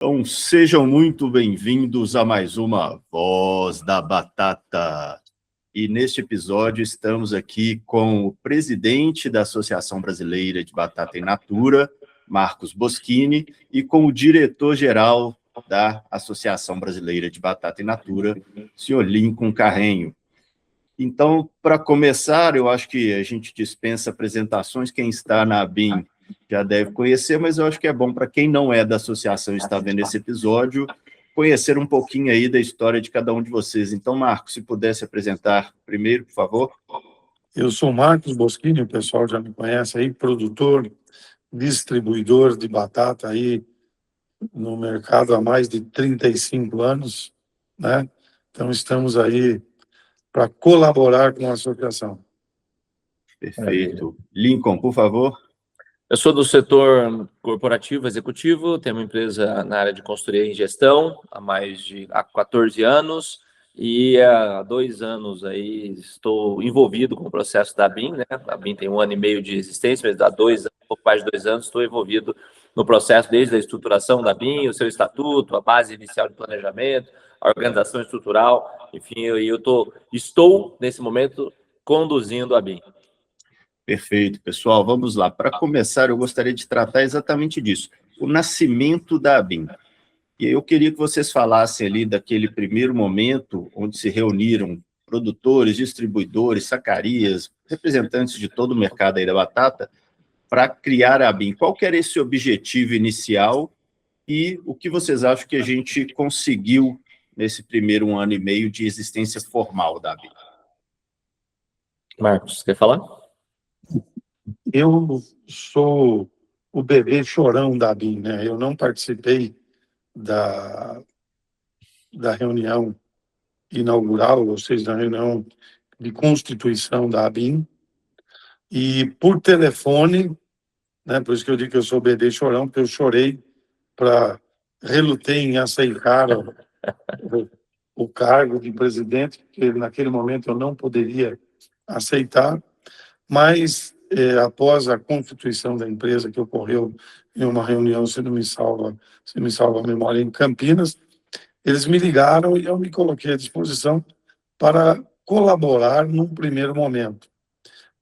Então, sejam muito bem-vindos a mais uma Voz da Batata. E neste episódio estamos aqui com o presidente da Associação Brasileira de Batata in Natura, Marcos Boschini, e com o diretor-geral da Associação Brasileira de Batata in Natura, senhor Lincoln Carrenho. Então, para começar, eu acho que a gente dispensa apresentações. Quem está na ABIN já deve conhecer, mas eu acho que é bom para quem não é da associação e está vendo esse episódio, conhecer um pouquinho aí da história de cada um de vocês. Então, Marcos, se pudesse apresentar primeiro, por favor. Eu sou Marcos Boschini, o pessoal já me conhece aí, produtor, distribuidor de batata aí no mercado há mais de 35 anos, né? Então, estamos aí para colaborar com a associação. Perfeito. Lincoln, por favor. Eu sou do setor corporativo executivo, tenho uma empresa na área de consultoria e gestão há 14 anos e há 2 anos aí estou envolvido com o processo da ABIN, né? A ABIN tem 1 ano e meio de existência, mas há 2 anos, pouco mais de 2 anos, estou envolvido no processo desde a estruturação da ABIN, o seu estatuto, a base inicial de planejamento, a organização estrutural, enfim, estou nesse momento conduzindo a ABIN. Perfeito, pessoal. Vamos lá. Para começar, eu gostaria de tratar exatamente disso, o nascimento da ABIN. E eu queria que vocês falassem ali daquele primeiro momento onde se reuniram produtores, distribuidores, sacarias, representantes de todo o mercado aí da batata, para criar a ABIN. Qual que era esse objetivo inicial e o que vocês acham que a gente conseguiu nesse primeiro 1 ano e meio de existência formal da ABIN? Marcos, quer falar? Eu sou o bebê chorão da ABIN, né? Eu não participei da reunião inaugural, ou seja, da reunião de constituição da ABIN, e por telefone, né? Por isso que eu digo que eu sou o bebê chorão, porque eu chorei relutei em aceitar o cargo de presidente, porque naquele momento eu não poderia aceitar, mas após a constituição da empresa, que ocorreu em uma reunião, se me salva a memória, em Campinas, eles me ligaram e eu me coloquei à disposição para colaborar num primeiro momento,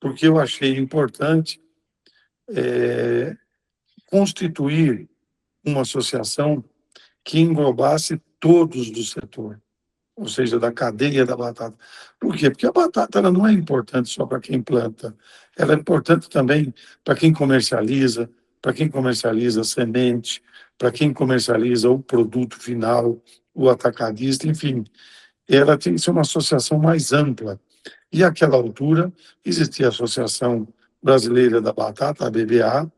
porque eu achei importante constituir uma associação que englobasse todos do setor, ou seja, da cadeia da batata. Por quê? Porque a batata ela não é importante só para quem planta, ela é importante também para quem comercializa a semente, para quem comercializa o produto final, o atacadista, enfim. Ela tem que ser uma associação mais ampla. E, àquela altura, existia a Associação Brasileira da Batata, a BBA,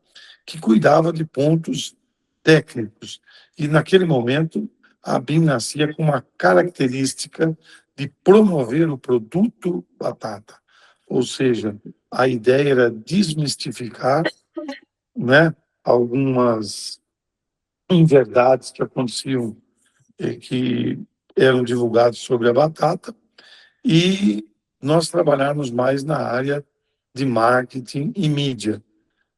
que cuidava de pontos técnicos. E, naquele momento, a ABIN nascia com uma característica de promover o produto batata. Ou seja, a ideia era desmistificar, né, algumas inverdades que aconteciam, que eram divulgadas sobre a batata, e nós trabalharmos mais na área de marketing e mídia,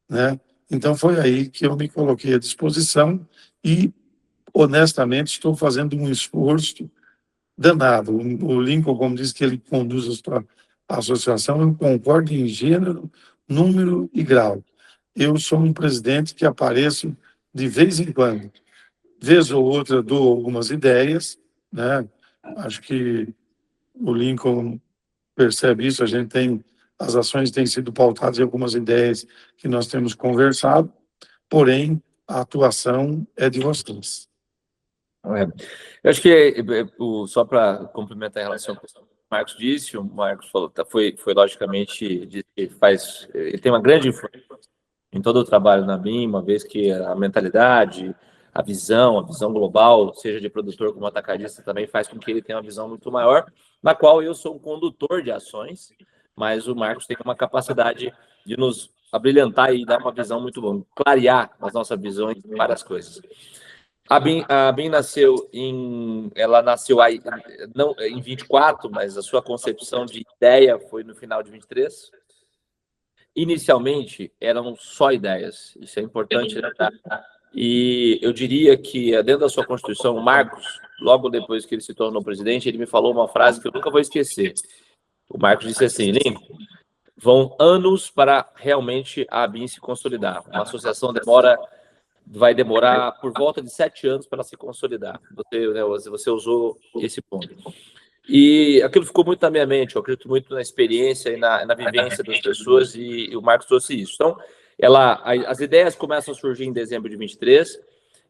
né? Então, foi aí que eu me coloquei à disposição e, honestamente, estou fazendo um esforço danado. O Lincoln, como diz que ele conduz a associação, eu concordo em gênero, número e grau. Eu sou um presidente que apareço de vez em quando. Vez ou outra dou algumas ideias, né? Acho que o Lincoln percebe isso, as ações têm sido pautadas em algumas ideias que nós temos conversado, porém, a atuação é de vocês. Eu acho que, só para complementar em relação ao que o Marcos disse, o Marcos falou, foi logicamente, ele tem uma grande influência em todo o trabalho na BIM, uma vez que a mentalidade, a visão global, seja de produtor como atacadista, também faz com que ele tenha uma visão muito maior, na qual eu sou um condutor de ações, mas o Marcos tem uma capacidade de nos abrilhantar e dar uma visão muito boa, clarear as nossas visões de várias coisas. A BIM nasceu aí, não em 24, mas a sua concepção de ideia foi no final de 23. Inicialmente, eram só ideias. Isso é importante lembrar. E eu diria que, dentro da sua Constituição, o Marcos, logo depois que ele se tornou presidente, ele me falou uma frase que eu nunca vou esquecer. O Marcos disse assim: Lincoln, vão anos para realmente a ABIN se consolidar. Uma associação vai demorar por volta de 7 anos para se consolidar. Você usou esse ponto. E aquilo ficou muito na minha mente. Eu acredito muito na experiência e na vivência das pessoas, e o Marcos trouxe isso. Então, as ideias começam a surgir em dezembro de 23,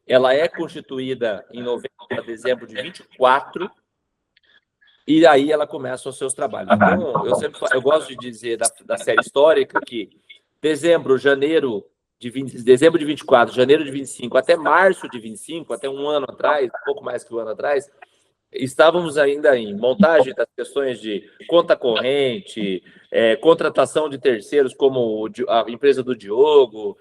ela é constituída em novembro a dezembro de 24, e aí ela começa os seus trabalhos. Então, eu gosto de dizer da série histórica que dezembro de 24, janeiro de 25, até março de 25, até um ano atrás, um pouco mais que um ano atrás, estávamos ainda em montagem das questões de conta corrente, contratação de terceiros, como a empresa do Diogo.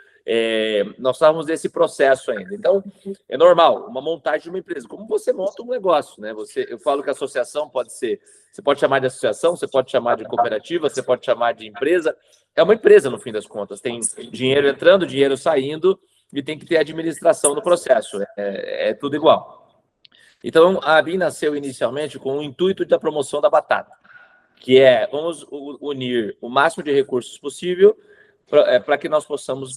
Nós estávamos nesse processo ainda. Então, é normal, uma montagem de uma empresa. Como você monta um negócio, né? Eu falo que a associação você pode chamar de associação, você pode chamar de cooperativa, você pode chamar de empresa. É uma empresa, no fim das contas. Tem dinheiro entrando, dinheiro saindo, e tem que ter administração no processo. É tudo igual. Então, a ABIN nasceu inicialmente com o intuito da promoção da batata, que vamos unir o máximo de recursos possível para que nós possamos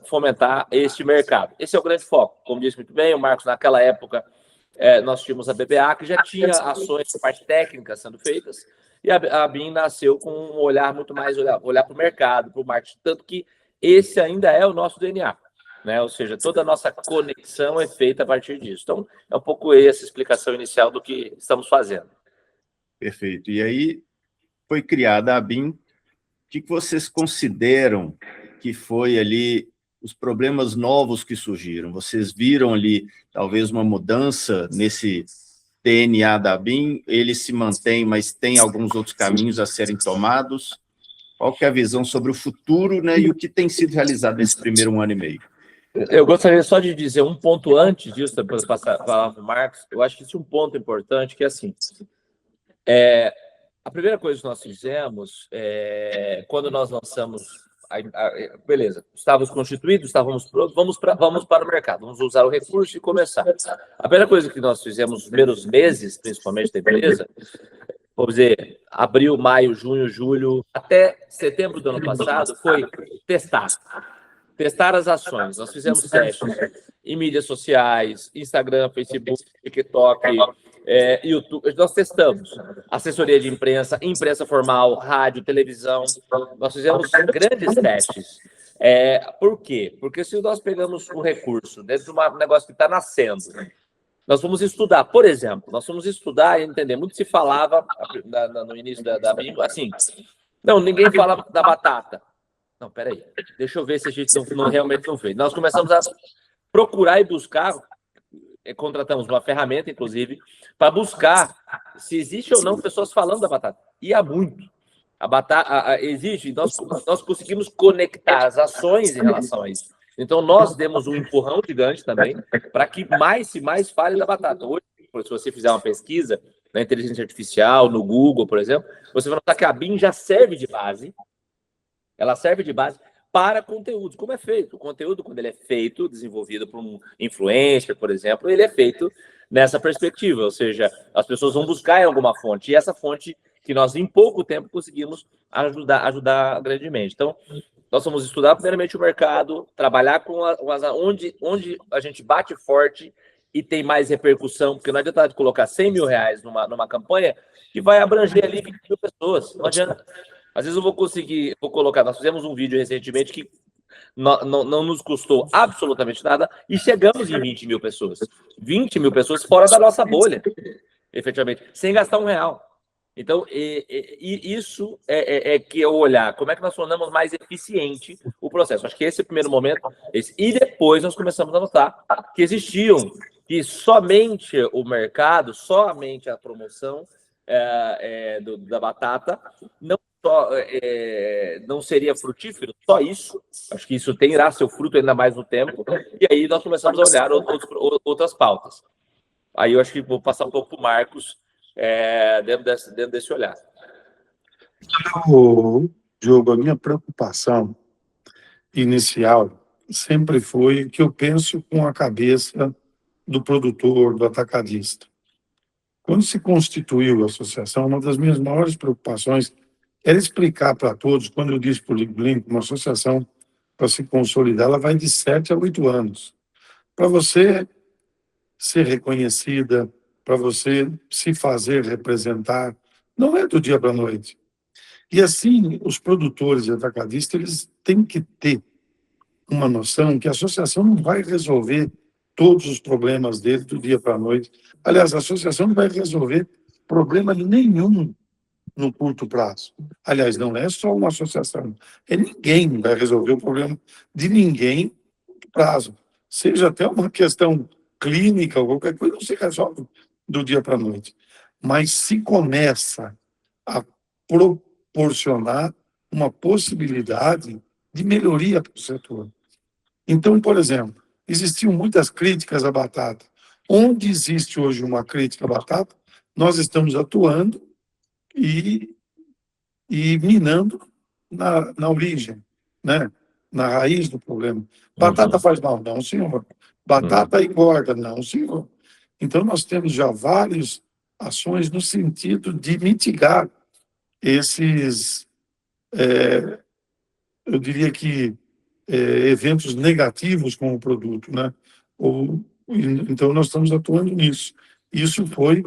fomentar este mercado. Esse é o grande foco. Como disse muito bem o Marcos, naquela época, nós tínhamos a BBA, que já tinha ações de parte técnica sendo feitas, e a ABIN nasceu com um olhar muito mais, olhar para o mercado, para o marketing, tanto que esse ainda é o nosso DNA. Né? Ou seja, toda a nossa conexão é feita a partir disso. Então, é um pouco essa explicação inicial do que estamos fazendo. Perfeito. E aí foi criada a ABIN. O que vocês consideram que foi ali os problemas novos que surgiram? Vocês viram ali talvez uma mudança nesse DNA da ABIN? Ele se mantém, mas tem alguns outros caminhos a serem tomados? Qual que é a visão sobre o futuro, né, e o que tem sido realizado nesse primeiro 1 ano e meio? Eu gostaria só de dizer um ponto antes disso, depois passar a palavra para o Marcos. Eu acho que isso é um ponto importante, que é assim, a primeira coisa que nós fizemos, quando nós lançamos, beleza, estávamos constituídos, estávamos prontos, vamos para o mercado, vamos usar o recurso e começar. A primeira coisa que nós fizemos nos primeiros meses, principalmente da empresa, vamos dizer, abril, maio, junho, julho, até setembro do ano passado, foi testar as ações. Nós fizemos testes em mídias sociais, Instagram, Facebook, TikTok, YouTube. Nós testamos assessoria de imprensa, imprensa formal, rádio, televisão. Nós fizemos grandes testes. Por quê? Porque se nós pegamos um recurso dentro de um negócio que está nascendo, nós vamos estudar. Por exemplo, nós vamos estudar e entender. Muito se falava no início da Bíblia, assim, não, ninguém fala da batata. Não, peraí, deixa eu ver se a gente realmente não fez. Nós começamos a procurar e buscar, contratamos uma ferramenta, inclusive, para buscar se existe ou não pessoas falando da batata. E há muito. A batata existe, nós conseguimos conectar as ações em relação a isso. Então, nós demos um empurrão gigante também para que mais fale da batata. Hoje, se você fizer uma pesquisa na inteligência artificial, no Google, por exemplo, você vai notar que a ABIN já serve de base. Ela serve de base para conteúdos. Como é feito? O conteúdo, quando ele é feito, desenvolvido por um influencer, por exemplo, ele é feito nessa perspectiva, ou seja, as pessoas vão buscar em alguma fonte, e essa fonte que nós, em pouco tempo, conseguimos ajudar grandemente. Então, nós vamos estudar, primeiramente, o mercado, trabalhar com onde a gente bate forte e tem mais repercussão, porque não adianta colocar 100 mil reais numa campanha que vai abranger ali 20 mil pessoas. Não adianta. Às vezes eu vou colocar, nós fizemos um vídeo recentemente que não nos custou absolutamente nada e chegamos em 20 mil pessoas. 20 mil pessoas fora da nossa bolha, efetivamente, sem gastar R$1. Então, isso que é o olhar, como é que nós tornamos mais eficiente o processo. Acho que esse é o primeiro momento. E depois nós começamos a notar que que somente o mercado, somente a promoção da batata, não seria frutífero, só isso. Acho que isso irá seu fruto ainda mais no tempo. E aí nós começamos a olhar outras pautas. Aí eu acho que vou passar um pouco para o Marcos, dentro desse olhar. Diogo, a minha preocupação inicial sempre foi que eu penso com a cabeça do produtor, do atacadista. Quando se constituiu a associação, uma das minhas maiores preocupações era explicar para todos, quando eu disse para o Link, uma associação, para se consolidar, ela vai de 7 a 8 anos. Para você ser reconhecida, para você se fazer representar, não é do dia para a noite. E assim, os produtores e atacadistas, eles têm que ter uma noção que a associação não vai resolver todos os problemas dele do dia para a noite. Aliás, a associação não vai resolver problema nenhum no curto prazo. Aliás, não é só uma associação, é ninguém vai resolver o problema de ninguém no curto prazo. Seja até uma questão clínica ou qualquer coisa, não se resolve do dia para a noite. Mas se começa a proporcionar uma possibilidade de melhoria para o setor. Então, por exemplo, existiam muitas críticas à batata. Onde existe hoje uma crítica à batata, nós estamos atuando e minando na origem, né? Na raiz do problema. Batata faz mal? Não, senhor. Batata engorda? Não, senhor. Então, nós temos já várias ações no sentido de mitigar esses, eu diria que, eventos negativos com o produto, né? Então, nós estamos atuando nisso. Isso foi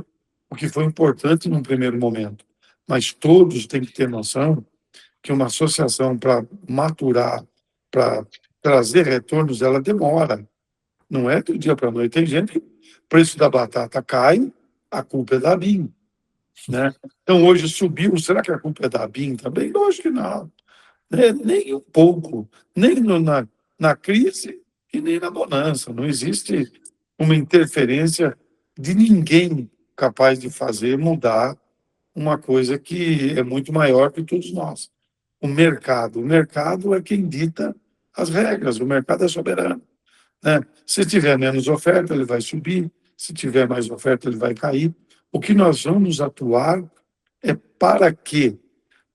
o que foi importante num primeiro momento. Mas todos têm que ter noção que uma associação, para maturar, para trazer retornos, ela demora. Não é do dia para a noite. Tem gente que o preço da batata cai, a culpa é da BIM, né? Então, hoje subiu, será que a culpa é da BIM também? Lógico que não. Nem um pouco. Nem na crise e nem na bonança. Não existe uma interferência de ninguém capaz de fazer mudar uma coisa que é muito maior que todos nós. O mercado é quem dita as regras, o mercado é soberano, né? Se tiver menos oferta, ele vai subir, se tiver mais oferta, ele vai cair. O que nós vamos atuar é para quê?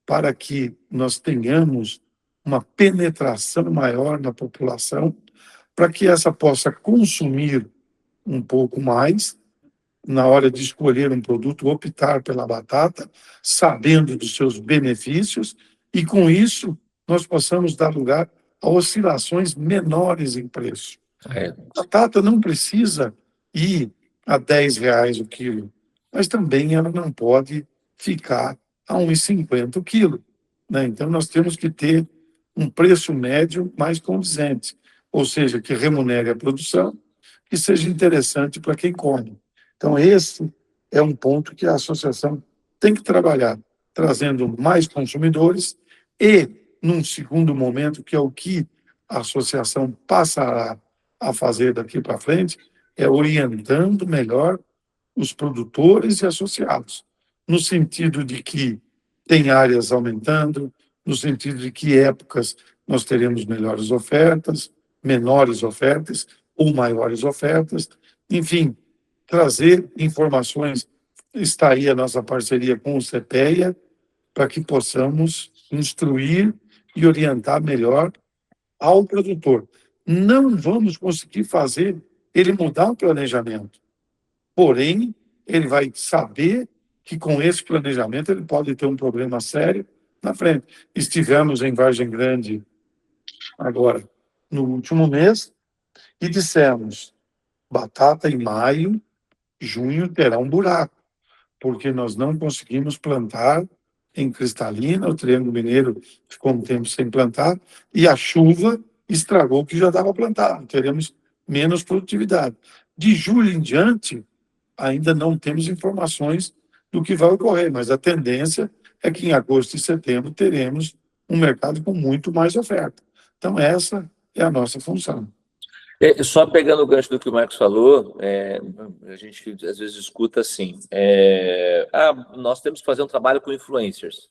Para que nós tenhamos uma penetração maior na população, para que essa possa consumir um pouco mais, na hora de escolher um produto, optar pela batata, sabendo dos seus benefícios, e com isso nós possamos dar lugar a oscilações menores em preço. A batata não precisa ir a R$ 10 o quilo, mas também ela não pode ficar a R$ 1,50 o quilo, né? Então nós temos que ter um preço médio mais condizente, ou seja, que remunere a produção, que seja interessante para quem come. Então, esse é um ponto que a associação tem que trabalhar, trazendo mais consumidores e, num segundo momento, que é o que a associação passará a fazer daqui para frente, é orientando melhor os produtores e associados, no sentido de que tem áreas aumentando, no sentido de que épocas nós teremos melhores ofertas, menores ofertas ou maiores ofertas, enfim, trazer informações. Está aí a nossa parceria com o CPEA, para que possamos instruir e orientar melhor ao produtor. Não vamos conseguir fazer ele mudar o planejamento, porém, ele vai saber que com esse planejamento ele pode ter um problema sério na frente. Estivemos em Vargem Grande agora, no último mês, e dissemos, batata em maio, junho terá um buraco, porque nós não conseguimos plantar em Cristalina, o Triângulo Mineiro ficou um tempo sem plantar, e a chuva estragou o que já estava plantado, teremos menos produtividade. De julho em diante, ainda não temos informações do que vai ocorrer, mas a tendência é que em agosto e setembro teremos um mercado com muito mais oferta. Então, essa é a nossa função. Só pegando o gancho do que o Marcos falou, a gente às vezes escuta assim, nós temos que fazer um trabalho com influencers.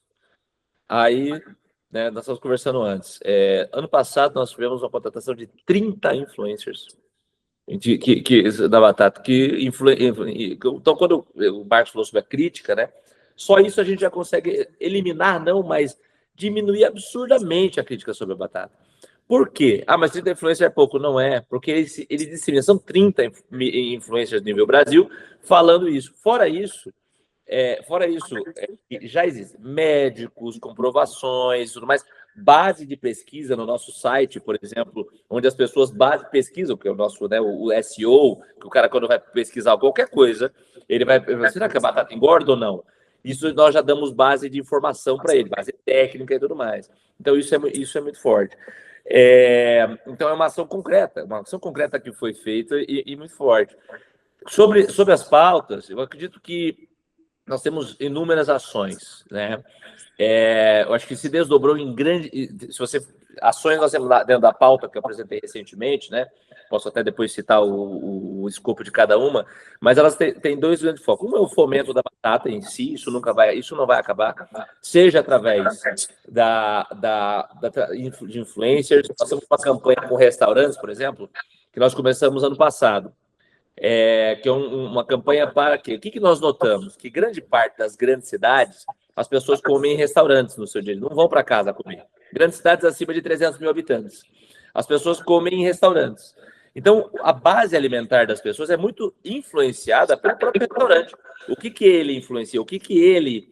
Aí, né, nós estamos conversando antes. Ano passado, nós tivemos uma contratação de 30 influencers da batata. Então, quando o Marcos falou sobre a crítica, né, só isso a gente já consegue eliminar, não, mas diminuir absurdamente a crítica sobre a batata. Por quê? Ah, mas 30 influencers é pouco. Não é, porque ele dissemina, são 30 influencers nível Brasil falando isso. Fora isso, já existe médicos, comprovações, tudo mais, base de pesquisa no nosso site, por exemplo, onde as pessoas pesquisam, que é o nosso, né, o SEO, que o cara quando vai pesquisar qualquer coisa, ele vai, será que a batata engorda ou não? Isso nós já damos base de informação para ele, base técnica e tudo mais. Então isso é muito forte. Então é uma ação concreta que foi feita e muito forte. Sobre as pautas, eu acredito que nós temos inúmeras ações, né? Eu acho que se desdobrou em ações nós temos dentro da pauta que eu apresentei recentemente, né? Posso até depois citar o escopo de cada uma, mas elas têm dois grandes focos. Um é o fomento da batata em si, isso não vai acabar, seja através de influencers. Nós temos uma campanha com restaurantes, por exemplo, que nós começamos ano passado. Que é uma campanha para quê? O que nós notamos? Que grande parte das grandes cidades, as pessoas comem em restaurantes no seu dia, não vão para casa comer. Grandes cidades acima de 300 mil habitantes. As pessoas comem em restaurantes. Então, a base alimentar das pessoas é muito influenciada pelo próprio restaurante. O que ele influencia, o que ele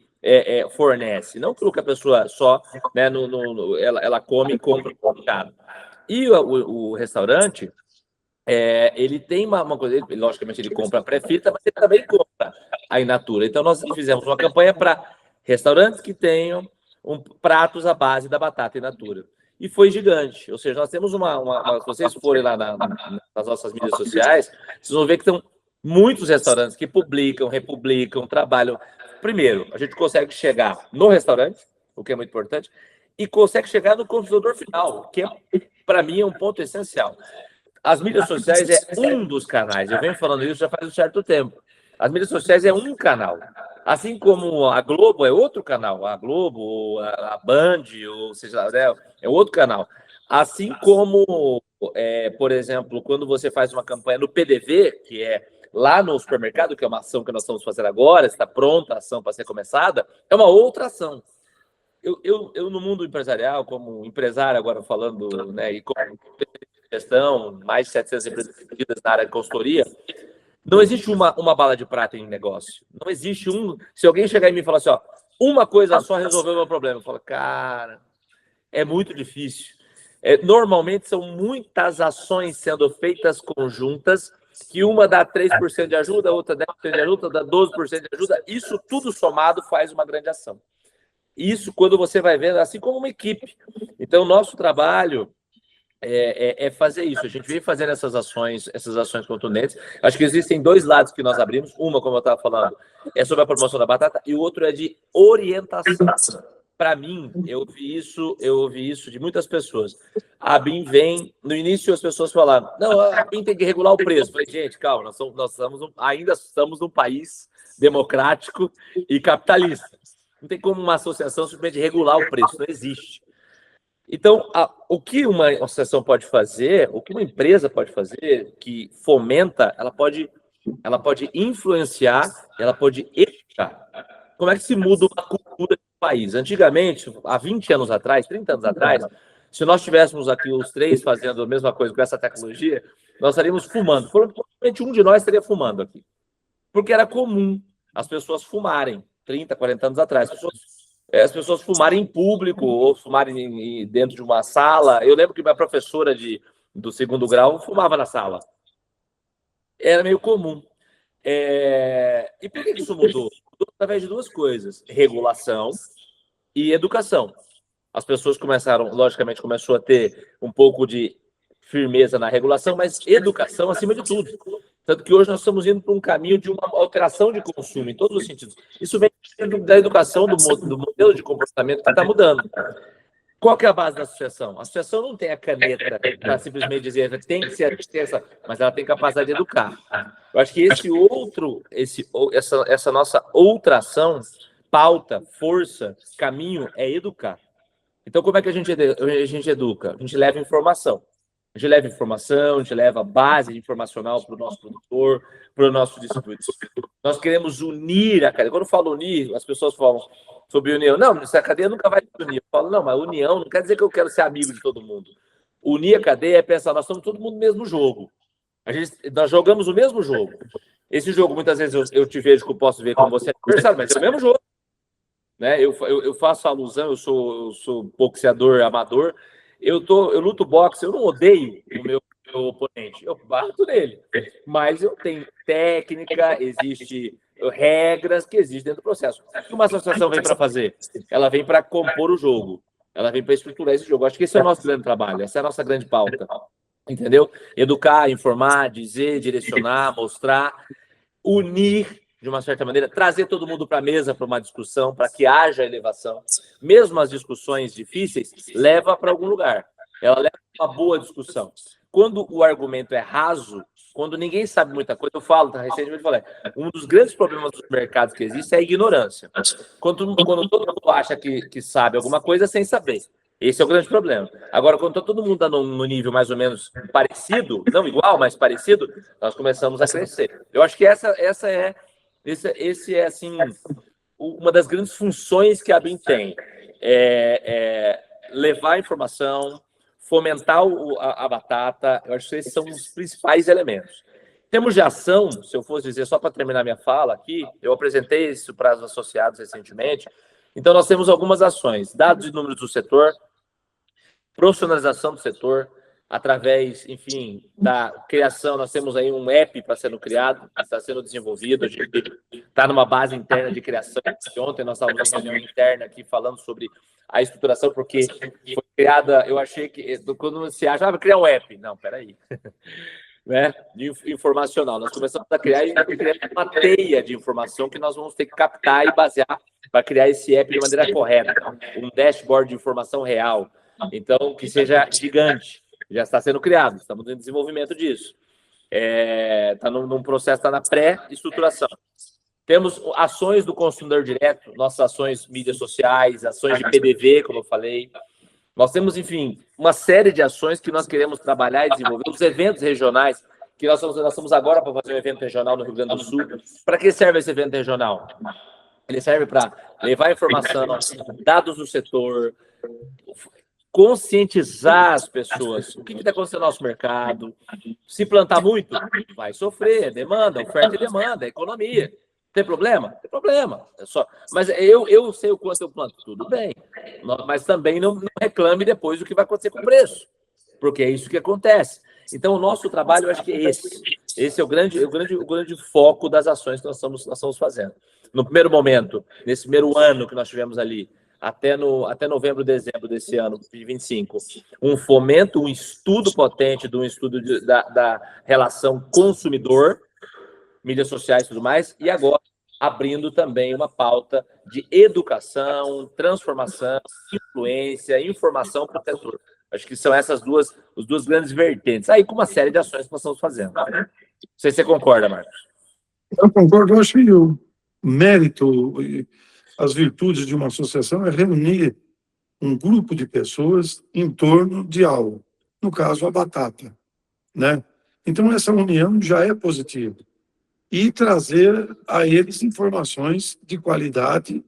fornece, não pelo que a pessoa só, né, ela come e compra caro. E o restaurante... ele tem uma coisa, logicamente ele compra pré-fita, mas ele também compra a in natura. Então nós fizemos uma campanha para restaurantes que tenham pratos à base da batata in natura. E foi gigante. Ou seja, nós temos se vocês forem lá nas nossas mídias sociais, vocês vão ver que tem muitos restaurantes que publicam, republicam, trabalham. Primeiro, a gente consegue chegar no restaurante, o que é muito importante, e consegue chegar no consumidor final, que para mim é um ponto essencial. As mídias sociais é um dos canais. Eu venho falando isso já faz um certo tempo. As mídias sociais é um canal. Assim como a Globo é outro canal. A Globo, a Band, ou seja, é outro canal. Assim como, por exemplo, quando você faz uma campanha no PDV, que é lá no supermercado, que é uma ação que nós estamos fazendo agora, está pronta a ação para ser começada, é uma outra ação. Eu no mundo empresarial, como empresário agora falando, né, e como gestão, mais de 700 empresas na área de consultoria, não existe uma bala de prata em negócio. Não existe Se alguém chegar em mim e falar assim, ó, uma coisa só resolveu o meu problema, eu falo, cara, é muito difícil. Normalmente são muitas ações sendo feitas conjuntas, que uma dá 3% de ajuda, outra 10% de ajuda, dá 12% de ajuda. Isso tudo somado faz uma grande ação. Isso quando você vai vendo, assim como uma equipe. Então, o nosso trabalho é fazer isso. A gente vem fazendo essas ações contundentes. Acho que existem dois lados que nós abrimos. Uma, como eu estava falando, é sobre a promoção da batata, e o outro é de orientação. Para mim, eu ouvi isso de muitas pessoas. A BIM vem... No início, as pessoas falavam, não, a BIM tem que regular o preço. Eu falei, gente, calma, ainda estamos num país democrático e capitalista. Não tem como uma associação simplesmente regular o preço, não existe. Então, o que uma associação pode fazer, o que uma empresa pode fazer, que fomenta, ela pode influenciar, ela pode educar. Como é que se muda uma cultura do país? Antigamente, há 20 anos atrás, 30 anos atrás, se nós tivéssemos aqui os três fazendo a mesma coisa com essa tecnologia, nós estaríamos fumando. Provavelmente um de nós estaria fumando aqui. Porque era comum as pessoas fumarem, 30, 40 anos atrás. As pessoas fumarem em público ou fumarem dentro de uma sala. Eu lembro que minha professora do segundo grau fumava na sala. Era meio comum. E por que isso mudou? Mudou através de duas coisas: regulação e educação. As pessoas logicamente, começou a ter um pouco de firmeza na regulação, mas educação acima de tudo. Tanto que hoje nós estamos indo para um caminho de uma alteração de consumo, em todos os sentidos. Isso vem da educação, do modelo de comportamento que está mudando. Qual que é a base da associação? A associação não tem a caneta para simplesmente dizer que tem que ser essa, mas ela tem capacidade de educar. Eu acho que essa nossa outra ação, pauta, força, caminho, é educar. Então, como é que a gente educa? A gente leva informação. A gente leva base informacional para o nosso produtor, para o nosso distribuidor. Nós queremos unir a cadeia. Quando eu falo unir, as pessoas falam sobre união. Não, essa cadeia nunca vai se unir. Eu falo, não, mas união não quer dizer que eu quero ser amigo de todo mundo. Unir a cadeia é pensar, nós estamos todo mundo no mesmo jogo. Nós jogamos o mesmo jogo. Esse jogo, muitas vezes, eu te vejo que eu posso ver como você é adversário, mas é o mesmo jogo. Né? Eu faço alusão, eu sou boxeador amador, eu luto boxe, eu não odeio o meu oponente, eu bato nele, mas eu tenho técnica, existe regras que existem dentro do processo. O que uma associação vem para fazer? Ela vem para compor o jogo, ela vem para estruturar esse jogo. Acho que esse é o nosso grande trabalho, essa é a nossa grande pauta, entendeu? Educar, informar, dizer, direcionar, mostrar, unir de uma certa maneira, trazer todo mundo para a mesa para uma discussão, para que haja elevação. Mesmo as discussões difíceis, leva para algum lugar. Ela leva a uma boa discussão. Quando o argumento é raso, quando ninguém sabe muita coisa, eu falo, recentemente eu falei, um dos grandes problemas dos mercados que existe é a ignorância. Quando todo mundo acha que sabe alguma coisa sem saber. Esse é o grande problema. Agora, quando todo mundo está no nível mais ou menos parecido, não igual, mas parecido, nós começamos a crescer. Eu acho que esse é, assim, uma das grandes funções que a BIM tem. Levar a informação, fomentar a batata. Eu acho que esses são os principais elementos. Em termos de ação, se eu fosse dizer, só para terminar minha fala aqui, eu apresentei isso para os associados recentemente. Então, nós temos algumas ações. Dados e números do setor, profissionalização do setor, através, enfim, da criação, nós temos aí um app para sendo criado, está sendo desenvolvido, a gente está numa base interna de criação. Ontem nós estávamos em reunião interna aqui falando sobre a estruturação, porque foi criada, eu achei que, quando se acha, vai criar um app. Não, peraí. Né, informacional. Nós começamos a criar uma teia de informação que nós vamos ter que captar e basear para criar esse app de maneira correta. Um dashboard de informação real. Então, que seja gigante. Já está sendo criado, estamos em desenvolvimento disso. Está num processo, está na pré-estruturação. Temos ações do consumidor direto, nossas ações mídias sociais, ações de PDV, como eu falei. Nós temos, enfim, uma série de ações que nós queremos trabalhar e desenvolver. Os eventos regionais, que nós estamos agora para fazer um evento regional no Rio Grande do Sul. Para que serve esse evento regional? Ele serve para levar informação, dados do setor, conscientizar as pessoas. O que está acontecendo no nosso mercado? Se plantar muito, vai sofrer. Demanda, oferta e demanda, economia. Tem problema? Tem problema. Mas eu sei o quanto eu planto. Tudo bem. Mas também não reclame depois do que vai acontecer com o preço. Porque é isso que acontece. Então, o nosso trabalho, eu acho que é esse. Esse é o grande foco das ações que nós estamos fazendo. No primeiro momento, nesse primeiro ano que nós tivemos ali, até novembro, dezembro desse ano, de 25, um fomento, um estudo potente, um estudo da relação consumidor, mídias sociais e tudo mais, e agora abrindo também uma pauta de educação, transformação, influência, informação para o setor. Acho que são essas as duas grandes vertentes. Aí com uma série de ações que nós estamos fazendo. Não sei se você concorda, Marcos. Eu concordo, eu acho que o mérito, as virtudes de uma associação é reunir um grupo de pessoas em torno de algo. No caso, a batata, né? Então, essa união já é positiva. E trazer a eles informações de qualidade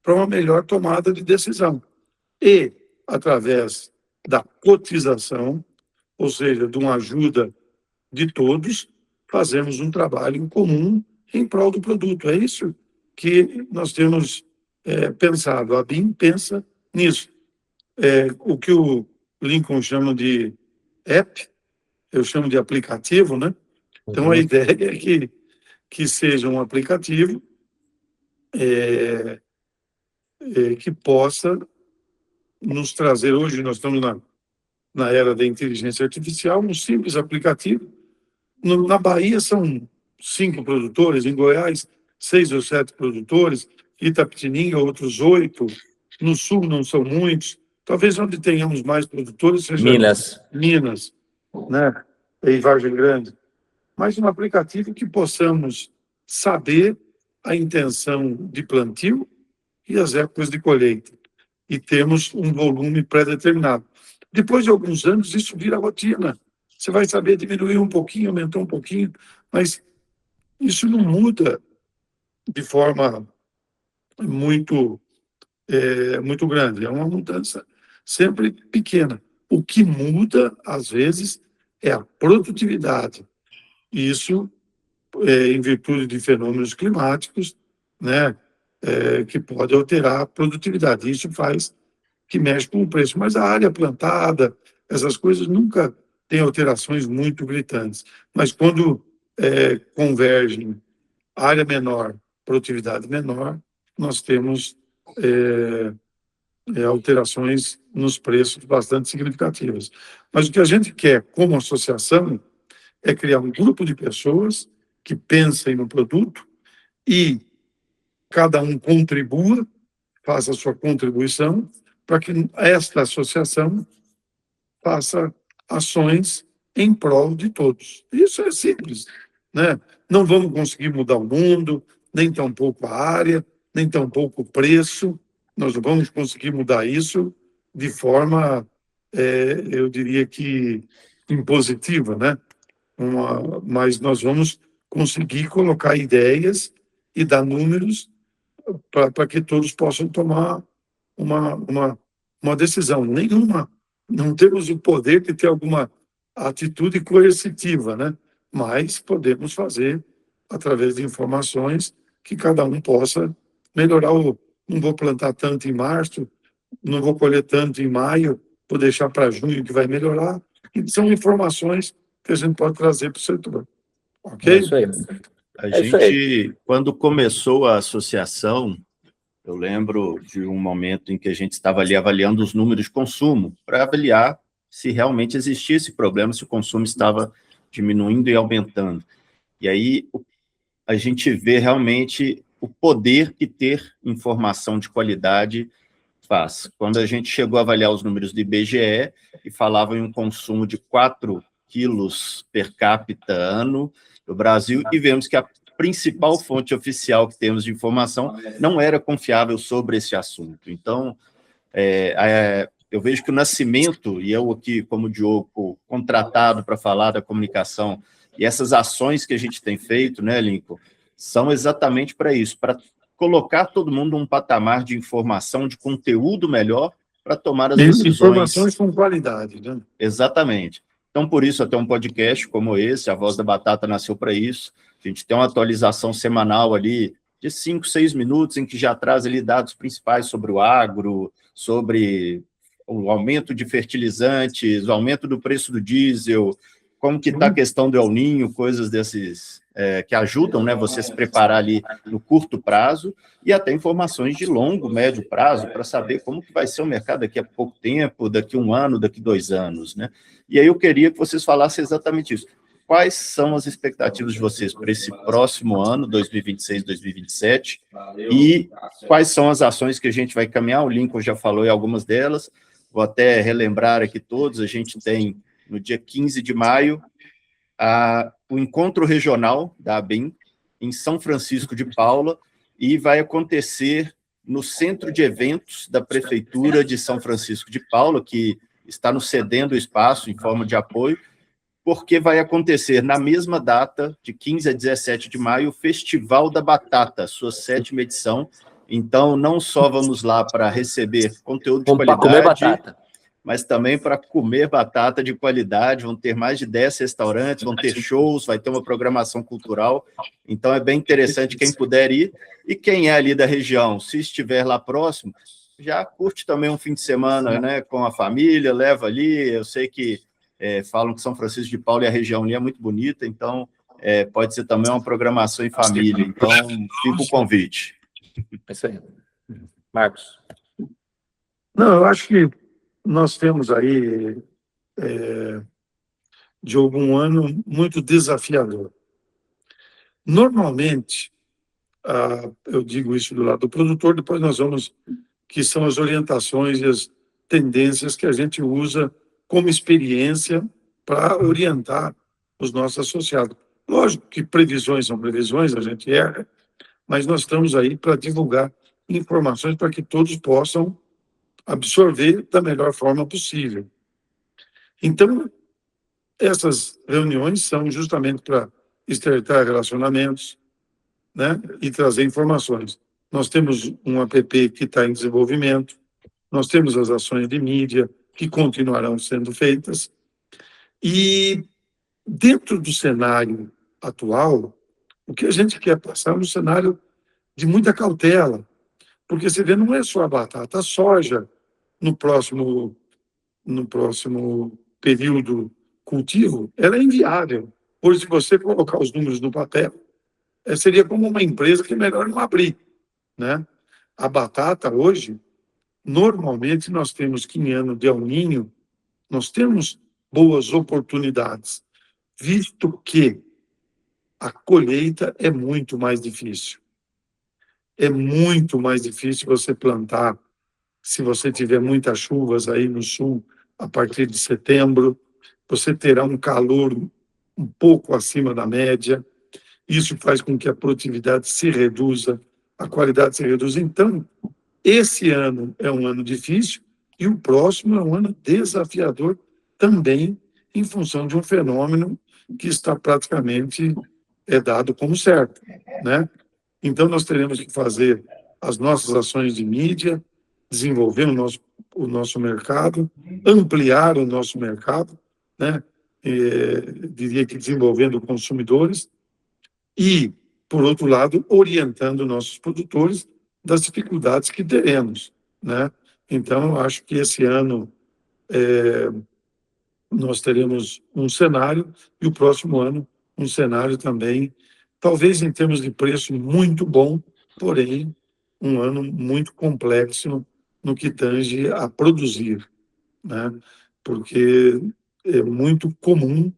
para uma melhor tomada de decisão. E, através da cotização, ou seja, de uma ajuda de todos, fazemos um trabalho em comum em prol do produto. É isso que nós temos pensado. A BIM pensa nisso. O que o Lincoln chama de app, eu chamo de aplicativo, né? Então, a ideia é que seja um aplicativo que possa nos trazer, hoje nós estamos na era da inteligência artificial, um simples aplicativo. Na Bahia são 5 produtores, em Goiás 6 ou 7 produtores, Itapetininga outros 8, no Sul não são muitos, talvez onde tenhamos mais produtores seja Minas, né? E Vargem Grande. Mas um aplicativo que possamos saber a intenção de plantio e as épocas de colheita. E temos um volume pré-determinado. Depois de alguns anos, isso vira rotina. Você vai saber diminuir um pouquinho, aumentar um pouquinho, mas isso não muda de forma muito grande. É uma mudança sempre pequena. O que muda, às vezes, é a produtividade. Isso em virtude de fenômenos climáticos, né, que pode alterar a produtividade. Isso faz que mexe com o preço. Mas a área plantada, essas coisas nunca têm alterações muito gritantes. Mas quando convergem área menor, produtividade menor, nós temos alterações nos preços bastante significativas. Mas o que a gente quer, como associação, é criar um grupo de pessoas que pensem no produto e cada um contribua, faça a sua contribuição, para que esta associação faça ações em prol de todos. Isso é simples, né? Não vamos conseguir mudar o mundo, nem tampouco a área, nem tampouco o preço. Nós não vamos conseguir mudar isso de forma, eu diria que impositiva, né? Mas nós vamos conseguir colocar ideias e dar números para que todos possam tomar uma decisão. Não temos o poder de ter alguma atitude coercitiva, né? Mas podemos fazer através de informações que cada um possa melhorar. Não vou plantar tanto em março, não vou colher tanto em maio, vou deixar para junho que vai melhorar. E são informações que a gente pode trazer para o setor. Ok? É isso aí. Quando começou a associação, eu lembro de um momento em que a gente estava ali avaliando os números de consumo, para avaliar se realmente existia esse problema, se o consumo estava diminuindo e aumentando. E aí a gente vê realmente o poder que ter informação de qualidade faz. Quando a gente chegou a avaliar os números do IBGE, e falava em um consumo de 4 quilos per capita ano no Brasil, e vemos que a principal fonte oficial que temos de informação não era confiável sobre esse assunto. Então, eu vejo que o Nascimento, e eu aqui, como Diogo, contratado para falar da comunicação, e essas ações que a gente tem feito, né, Lincoln, são exatamente para isso, para colocar todo mundo num patamar de informação, de conteúdo melhor, para tomar as decisões. Informações com qualidade, né? Exatamente. Então, por isso, até um podcast como esse, A Voz da Batata, nasceu para isso. A gente tem uma atualização semanal ali de 5, 6 minutos, em que já traz ali dados principais sobre o agro, sobre o aumento de fertilizantes, o aumento do preço do diesel, como que está a questão do El Niño, coisas desses que ajudam, né, você se preparar ali no curto prazo, e até informações de longo, médio prazo, para saber como que vai ser o mercado daqui a pouco tempo, daqui 1 ano, daqui 2 anos, né? E aí eu queria que vocês falassem exatamente isso. Quais são as expectativas de vocês para esse próximo ano, 2026, 2027, e quais são as ações que a gente vai caminhar? O Lincoln já falou em algumas delas, vou até relembrar aqui todos. A gente tem, no dia 15 de maio, o encontro regional da ABIN, em São Francisco de Paula, e vai acontecer no centro de eventos da Prefeitura de São Francisco de Paula, que está nos cedendo o espaço em forma de apoio, porque vai acontecer na mesma data, de 15 a 17 de maio, o Festival da Batata, sua 7ª edição. Então, não só vamos lá para receber conteúdo de qualidade, comer batata, mas também para comer batata de qualidade. Vão ter mais de 10 restaurantes, vão ter shows, vai ter uma programação cultural. Então, é bem interessante quem puder ir. E quem é ali da região, se estiver lá próximo, já curte também um fim de semana, né, com a família, leva ali. Eu sei que falam que São Francisco de Paula e a região ali é muito bonita, então pode ser também uma programação em família. Então, fica o convite. É isso aí. Marcos. Não, eu acho que nós temos aí, de algum ano, muito desafiador. Normalmente, eu digo isso do lado do produtor, depois nós vamos, que são as orientações e as tendências que a gente usa como experiência para orientar os nossos associados. Lógico que previsões são previsões, a gente erra, mas nós estamos aí para divulgar informações para que todos possam absorver da melhor forma possível. Então, essas reuniões são justamente para estreitar relacionamentos, né, e trazer informações. Nós temos um app que está em desenvolvimento, nós temos as ações de mídia, que continuarão sendo feitas. E dentro do cenário atual, o que a gente quer passar é um cenário de muita cautela, porque você vê, não é só a batata, a soja no próximo período cultivo, ela é inviável. Pois se você colocar os números no papel, seria como uma empresa que é melhor não abrir, né? A batata hoje, normalmente nós temos que em ano de El Niño, nós temos boas oportunidades, visto que a colheita é muito mais difícil. É muito mais difícil você plantar se você tiver muitas chuvas aí no sul, a partir de setembro, você terá um calor um pouco acima da média. Isso faz com que a produtividade se reduza, a qualidade se reduza. Então, esse ano é um ano difícil e o próximo é um ano desafiador também, em função de um fenômeno que está praticamente dado como certo, né? Então, nós teremos que fazer as nossas ações de mídia, desenvolver o nosso mercado, ampliar o nosso mercado, né? Diria que desenvolvendo consumidores e, por outro lado, orientando nossos produtores das dificuldades que teremos, né? Então, eu acho que esse ano nós teremos um cenário e o próximo ano um cenário também, talvez em termos de preço muito bom, porém um ano muito complexo no que tange a produzir, né? Porque é muito comum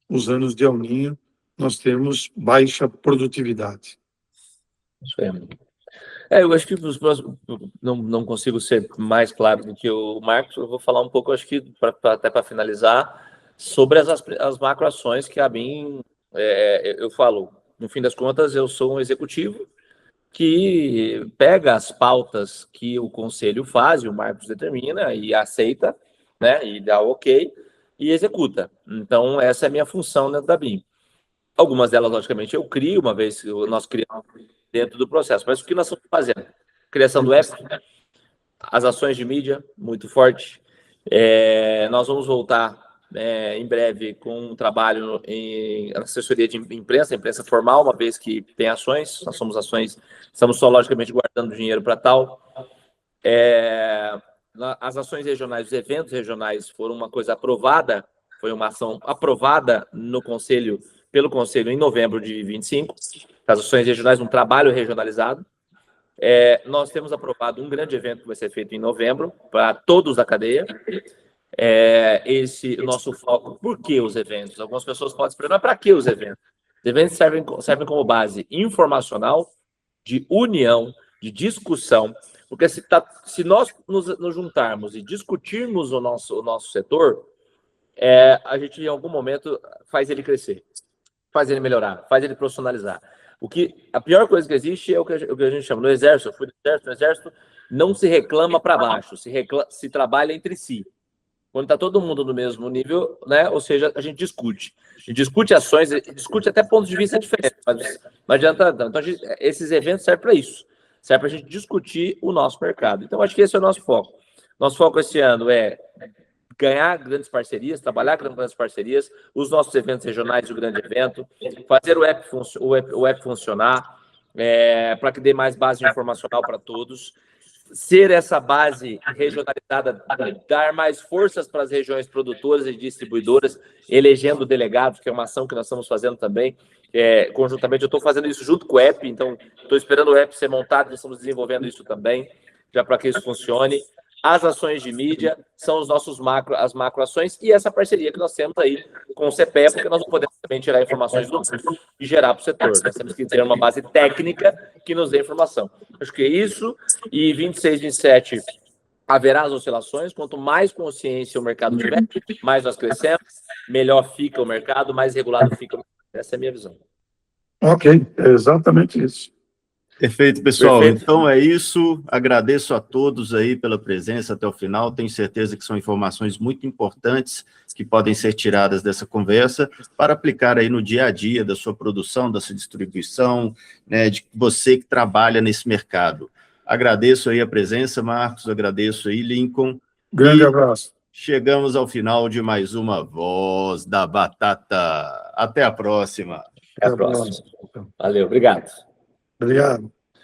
os anos de El Niño nós temos baixa produtividade. Isso aí. Eu acho que os próximos, não consigo ser mais claro do que o Marcos. Eu vou falar um pouco, acho que até para finalizar, sobre as macroações que a BIM, eu falo, no fim das contas, eu sou um executivo que pega as pautas que o conselho faz, e o Marcos determina e aceita, né, e dá o ok, e executa. Então, essa é a minha função dentro da BIM. Algumas delas, logicamente, eu crio, uma vez que nós criamos dentro do processo. Mas o que nós estamos fazendo? Criação do app, as ações de mídia, muito forte. Nós vamos voltar em breve com um trabalho em assessoria de imprensa formal, uma vez que tem ações, nós somos ações, estamos só, logicamente, guardando dinheiro para tal. As ações regionais, os eventos regionais foram uma coisa aprovada, foi uma ação aprovada no Conselho, pelo Conselho em novembro de 25, as ações regionais, um trabalho regionalizado. Nós temos aprovado um grande evento que vai ser feito em novembro, para todos da cadeia. Esse nosso foco. Por que os eventos? Algumas pessoas podem se perguntar, para que os eventos? Os eventos servem como base informacional, de união, de discussão, porque se nós nos juntarmos e discutirmos o nosso setor, a gente, em algum momento, faz ele crescer, faz ele melhorar, faz ele profissionalizar. A pior coisa que existe é o que a gente chama no exército. Eu fui no exército, não se reclama para baixo, se trabalha entre si. Quando está todo mundo no mesmo nível, né? Ou seja, a gente discute. A gente discute ações, discute até pontos de vista diferentes, mas não adianta. Então, esses eventos servem para isso. Serve para a gente discutir o nosso mercado. Então, acho que esse é o nosso foco. Nosso foco esse ano é ganhar grandes parcerias, trabalhar com grandes parcerias, os nossos eventos regionais, o grande evento, fazer o app funcionar, para que dê mais base informacional para todos, ser essa base regionalizada, dar mais forças para as regiões produtoras e distribuidoras, elegendo delegados, que é uma ação que nós estamos fazendo também, conjuntamente. Eu estou fazendo isso junto com o app, então estou esperando o app ser montado, nós estamos desenvolvendo isso também, já para que isso funcione. As ações de mídia são as macroações e essa parceria que nós temos aí com o CPE, porque nós não podemos também tirar informações do mundo e gerar para o setor. Nós temos que ter uma base técnica que nos dê informação. Acho que é isso. E 26, 27 haverá as oscilações. Quanto mais consciência o mercado tiver, mais nós crescemos, melhor fica o mercado, mais regulado fica o mercado. Essa é a minha visão. Ok, é exatamente isso. Perfeito, pessoal. Perfeito. Então é isso. Agradeço a todos aí pela presença até o final. Tenho certeza que são informações muito importantes que podem ser tiradas dessa conversa para aplicar aí no dia a dia da sua produção, da sua distribuição, né, de você que trabalha nesse mercado. Agradeço aí a presença, Marcos. Agradeço aí, Lincoln. Grande abraço. chegamos ao final de mais uma Voz da Batata. Até a próxima. Até a próxima. Valeu, obrigado. Obrigado.